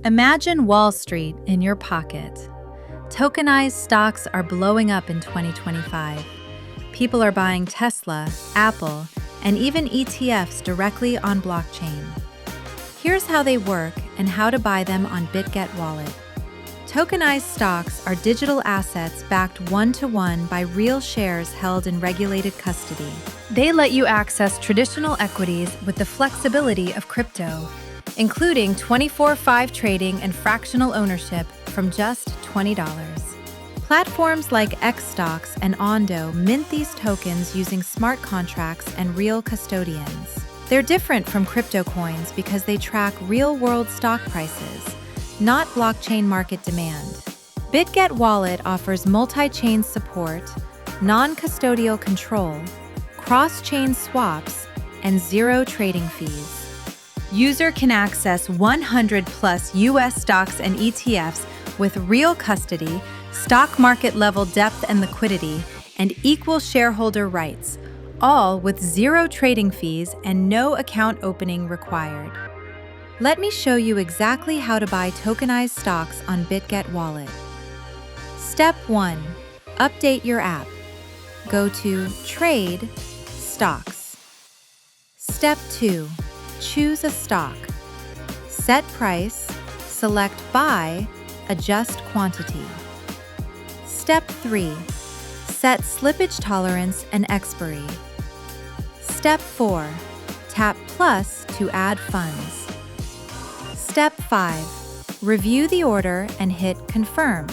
Imagine Wall Street in your pocket. Tokenized stocks are blowing up in 2025. People are buying Tesla, Apple, and even ETFs directly on blockchain. Here's how they work and how to buy them on Bitget Wallet. Tokenized stocks are digital assets backed one-to-one by real shares held in regulated custody. They let you access traditional equities with the flexibility of crypto, including 24/5 trading and fractional ownership from just $20. Platforms like Xstocks and Ondo mint these tokens using smart contracts and real custodians. They're different from crypto coins because they track real-world stock prices, not blockchain market demand. Bitget Wallet offers multi-chain support, non-custodial control, cross-chain swaps, and zero trading fees. User can access 100+ US stocks and ETFs with real custody, stock market level depth and liquidity, and equal shareholder rights, all with zero trading fees and no account opening required. Let me show you exactly how to buy tokenized stocks on Bitget Wallet. Step 1. Update your app. Go to Trade, Stocks. Step 2. Choose a stock. Set price, select Buy, adjust quantity. Step 3. Set slippage tolerance and expiry. Step 4. Tap Plus to add funds. Step 5. Review the order and hit Confirm.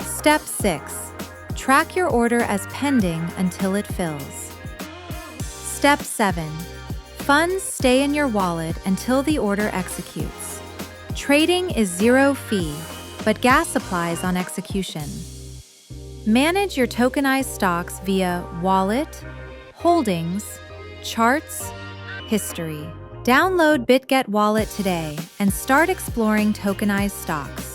Step 6. Track your order as pending until it fills. Step 7. Funds stay in your wallet until the order executes. Trading is zero fee, but gas applies on execution. Manage your tokenized stocks via Wallet, Holdings, Charts, History. Download Bitget Wallet today and start exploring tokenized stocks.